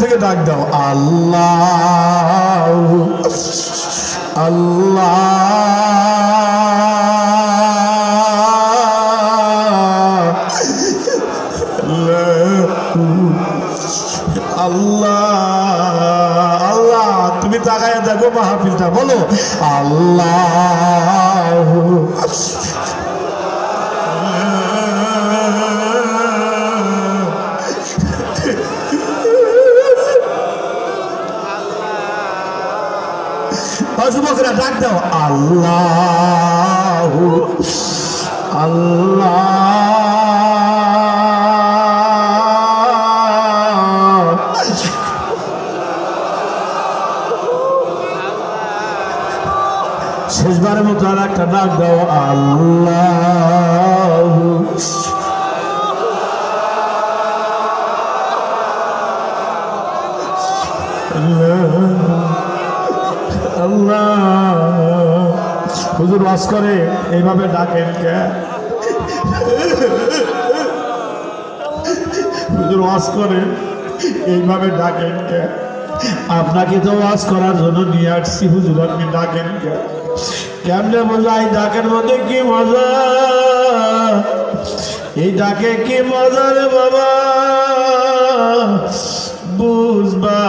থেকে ডাক দাও আল্লাহ আল্লাহ আল্লাহ আল্লাহ। তুমি তাকায় দেখো মাহফিলটা, বলো আল্লাহ যুবকরা ডাক দাও আল্লাহ আল্লাহ। শেষবারের মতো আর একটা ডাক দাও আল্লাহ আল্লাহ। হুজুর ওয়াজ করে এইভাবে ডাকেন কে? হুজুর ওয়াজ করে এইভাবে ডাকেন কে? আপনাকে তো ওয়াজ করার জন্য নিয়ে আসছি, হুজুর আপনি ডাকেন কে? কেমনে মজা এই ডাকের মধ্যে, কি মজা এই ডাকে, কি মজা রে বাবা বুঝবা।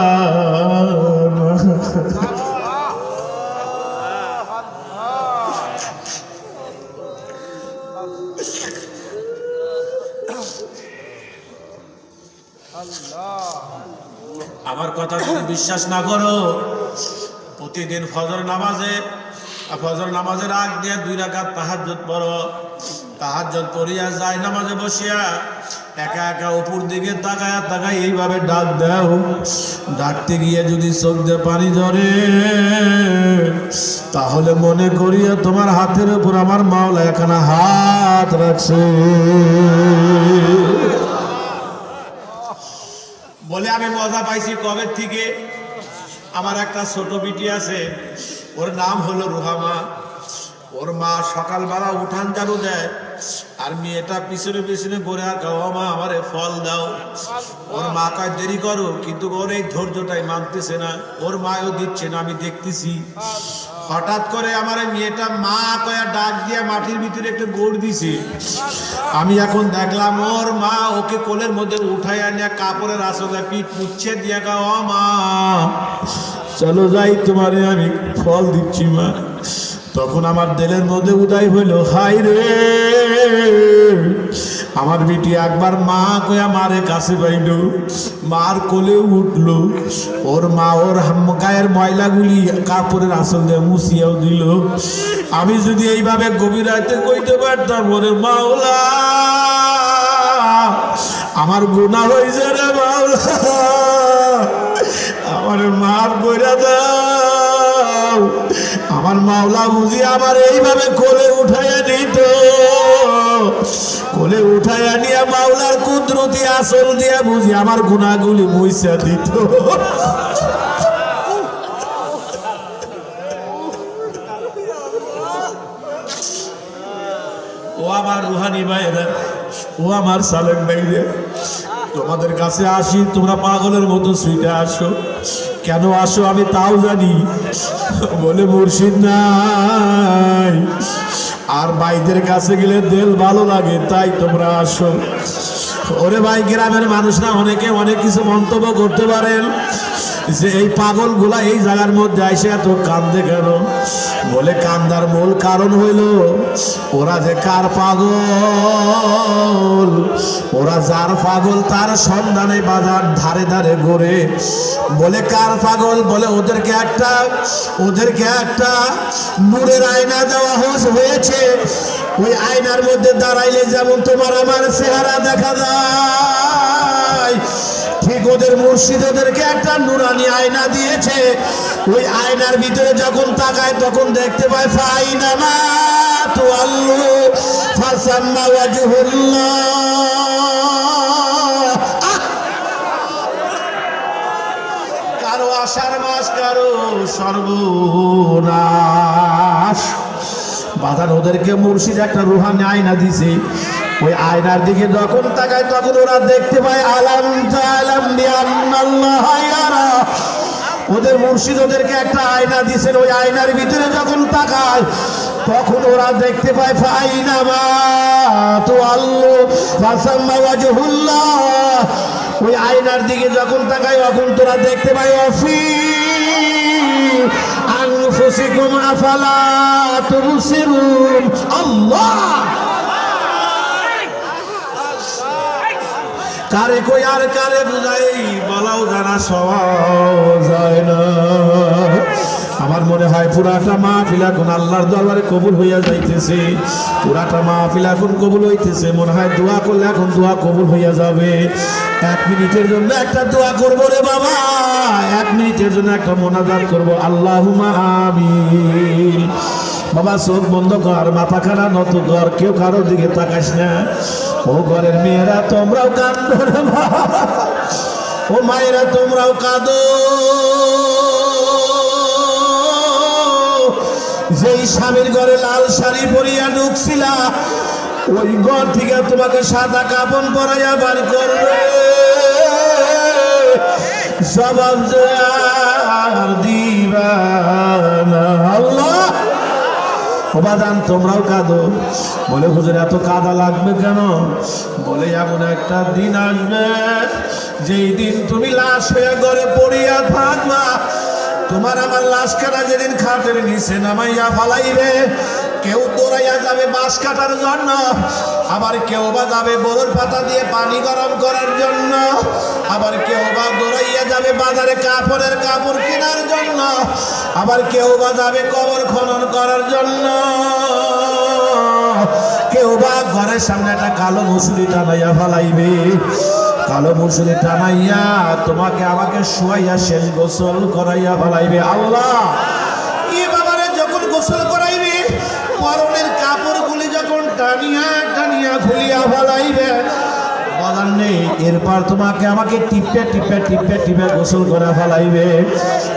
আমার কথা যদি বিশ্বাস না করো, প্রতিদিন ফজর নামাজের আগ দিয়ে 2 রাকাত তাহাজ্জুদ পড়ো। তাহাজ্জুদ পড়িয়া যায় নামাজে বসিয়া একা একা উপর দিকে তাকায় এইভাবে ডাক দাও। ডাকতে গিয়ে যদি চোখ দিয়ে পানি ধরে, তাহলে মনে করিয়া তোমার হাতের উপর আমার মাওলা এখানে হাত রাখছে। বলে আমি মজা পাইছি কবে থেকে। আমার একটা ছোট বিটি আছে, ওর নাম হলো রুহামা। ওর মা সকালবেলা উঠান ঝাড়ু দেয়, আর মেয়েটা পিছনে পিছনে ঘুরে আর গাও মা আমারে ফল দাও। ওর মা কয় দেরি করো, কিন্তু ওর এই ধৈর্যটাই মানতেছে না। ওর মাও দিচ্ছে না, আমি দেখতেছি। হঠাৎ করে আমার মেয়েটা মা কয়া ডাক দিয়ে মাটির ভিতরে একটা গোড় দিছে। আমি এখন দেখলাম ওর মা ওকে কোলের মধ্যে উঠাই আনিয়া কাপড়ের আসলে পিঠ মুচ্ছে দিয়ে গাও মা চলো যাই, তোমারে আমি ফল দিচ্ছি মা। তখন আমার দিলের মধ্যে উদয় হইল, হাই রে আমার বেটি একবার মা কয়া মারে কাছে পাইল, মার কোলে উঠলো। ওর মা ওর গায়ের ময়লাগুলি কাপড়ের আসল দিয়ে মুছিয়াও দিল। আমি যদি এইভাবে গভীর রাতে কইতে পারতাম, ওরে মাওলা আমার গুনাহ হইছে রে মাওলা, আমার মাফ কইরা দাও। আমার মাওলা বুঝি আমার এইভাবে কোলে উঠাইয়া নিত, কোলে উঠাইয়া নিয়ে মাওলার কুদরতি আসল দিয়া বুঝি আমার গুনাহগুলি মুইছা দিত। ও আমার রুহানি ভাইরা, ও আমার সালেম ভাইরা, তোমাদের কাছে আসি, তোমরা পাগলের মতো সুইটা আসো। কেন আসো আমি তাও জানি, বলে মুর্শিদ নাই, আর ভাইদের কাছে গেলে দিল ভালো লাগে, তাই তোমরা আসো। ওরে ভাই, গ্রামের মানুষরা অনেকে অনেক কিছু মন্তব্য করতে পারেন যে এই পাগলগুলা এই জায়গার মধ্যে আইসে এত কান্দে কেন। বলে কান্দার মূল কারণ হইল ওরা যে কার পাগল, ওরা যার পাগল তার সন্ধানে বাজার ধারে ধারে ঘুরে। বলে কার পাগল, বলে ওদেরকে একটা নূরের আয়না দেওয়া হয়েছে। ওই আয়নার মধ্যে দাঁড়াইলে যেমন তোমার আমার চেহারা দেখা যায়, ঠিক ওদের মুর্শিদ ওদেরকে একটা নুরানি আয়না দিয়েছে। ওই আয়নার ভিতরে যখন তাকায় তখন দেখতে পায় ফাইনামা তুআল্লু ফাসাম্মা ওয়াজহুল্লাহ। কারো আষাঢ় মাস, কারো সর্বনাশ। বাজার ওদেরকে মুর্শিদ একটা রুহানি আয়না দিছে। ওই আয়নার দিকে যখন তাকায় তখন ওরা দেখতে পায় আলাম তাআলাম বিআন্নাল্লাহ ইয়ারা। ওদের মুর্শিদ ওদেরকে একটা আয়না দিয়েছেন, ওই আয়নার ভিতরে যখন তাকায় তখন ওরা দেখতে পায় ফাইনামা তুআল্লু ফাসাম্মা ওয়াজহুল্লাহ। ওই আয়নার দিকে যখন তাকায় তখন তোরা দেখতে পায় অফি আনফুসিকুম আফালা তুবসিরুন। আল্লাহ কারে কই আর কারে বুঝাই বলাও জানা সহজ হয় না। আমার মনে হয় পুরাটা মাহফিল এখন আল্লাহর দরবারে কবুল হইয়া যাইতেছে, পুরাটা মাহফিল এখন কবুল হইতেছে। মনে হয় দোয়া করলে এখন দোয়া কবুল হইয়া যাবে। 1 মিনিটের জন্য একটা দোয়া করবো রে বাবা, 1 মিনিটের জন্য একটা মোনাজাত করবো। আল্লাহুম্মা আমিন। বাবা চোখ বন্ধ কর, মাথা খানা নত কর, কেউ কারোর দিকে তাকাস না। ও ঘরের মেয়েরা তোমরাও কাঁদো, ও মায়েরা তোমরাও কাঁদো। যেই স্বামীর ঘরে লাল শাড়ি পরিয়া ঢুকছিলা, ওই ঘর থেকে তোমাকে সাদা কাপড় পরাইয়া বার করবে। জবাব দিবা না। আল্লাহ বাজান তোমরাও কাঁদো। বলে হুজুর এত কাঁদা লাগবে কেন? বলে এমন একটা দিন আসবে যেই দিন তুমি লাশ হয়ে ঘরে পড়িয়া থাকবা। তোমার আমার লাশ কাটা যেদিন খাটের নিচে নামাইয়া ফালাইবে, কেউ দৌড়াইয়া যাবে বাঁশ কাটার জন্য, আবার কেউ বা যাবে বড়র পাতা দিয়ে পানি গরম করার জন্য, আবার কেউ বা দৌড়াইয়া যাবে বাজারে কাপড়ের কাপড় কেনার জন্য, আবার কেউ বা যাবে কবর খনন করার জন্য, কেউ বা ঘরের সামনে একটা কালো মুসুরি টানাইয়া ফালাইবে। কালো মুসুরি টানাইয়া তোমাকে আমাকে শুয়াইয়া শেষ গোসল করাইয়া ফালাইবে। আল্লাহ এ বাবারে যখন গোসল করাইবে, পরনের কাপড়গুলি যখন টানিয়া টানিয়া খুলিয়া ফালাইবে, বলার নেই এরপর তোমাকে আমাকে টিপে টিপে টিপে টিপে গোসল করে ফেলাইবে।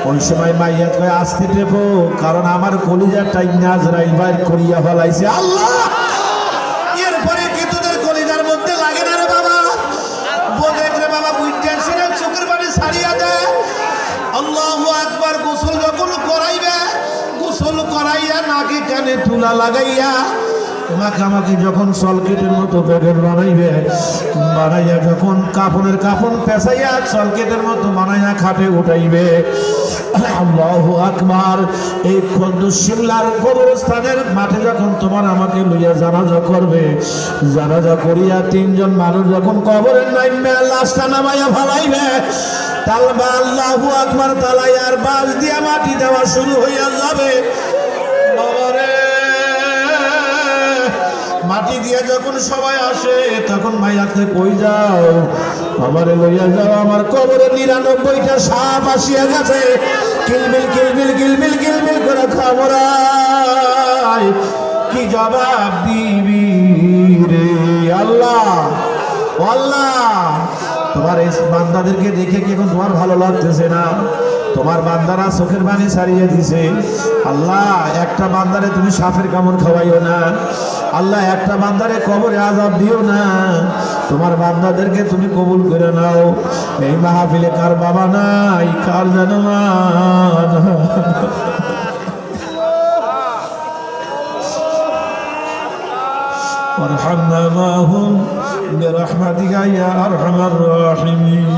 ওই সময় মাইয়া কয় আস্তে টেপো, কারণ আমার কলিজাটা আজরাইল বাইর করিয়া ফেলাইছে। আল্লাহ এরপরে কি তোদের কলিজার মধ্যে লাগে না রে বাবা? বোঝে রে বাবা, বুঝছেন সেটা চোখের পানি ছাড়িয়া দেয়। আল্লাহু আকবার। গোসল যখন করাইবে, গোসল করাইয়া নাকে কানে তুলা লাগাইয়া তোমাকে আমাকে যখন সলকেটের মতো প্যাকেট বানাইবে, বানাইয়া যখন কাপড়ের কাপড় পেঁচাইয়া সলকেটের মতো বানাইয়া খাটে উঠাইবে। আল্লাহু আকবার। এই শিমলার কবরস্থানের মাঠে যখন তোমার আমাকে লইয়া জানাজা করবে, জানাজা করিয়া 3 জন মানুষ যখন কবরের নাইমে লাশটা নামাইয়া ফালাইবে, তালবা আল্লাহু আকবার তালাইয়ার বাস দিয়া মাটি দেওয়া শুরু হইয়া যাবে। মাটি দিয়ে যখন সবাই আসে তখন মাইয়াতে কই যাও? আমারে লইয়া যাও, আমার কবরে 99টা সাপ আসিয়া গেছে। কিলবিল কিলবিল কিলবিল কিলবিল করে খাবরাই। কি জবাব দিবি রে? আল্লাহ আল্লাহ তোমার এই বান্দাদেরকে দেখে কি এখন তোমার ভালো লাগতেছে না? তোমার বান্দারা চোখের পানি ছাড়িয়ে দিছে। আল্লাহ একটা বান্দারে তুমি সাপের কামড় খাওয়াইও না। আল্লাহ একটা বান্দারে কবরে আযাব দিও না। তোমার বান্দাদেরকে তুমি কবুল করে নাও। এই মাহফিলে কার বাবা নাই, কার যেন মা নাই। وارحمنا معهم برحمتك يا أرحم الراحمين.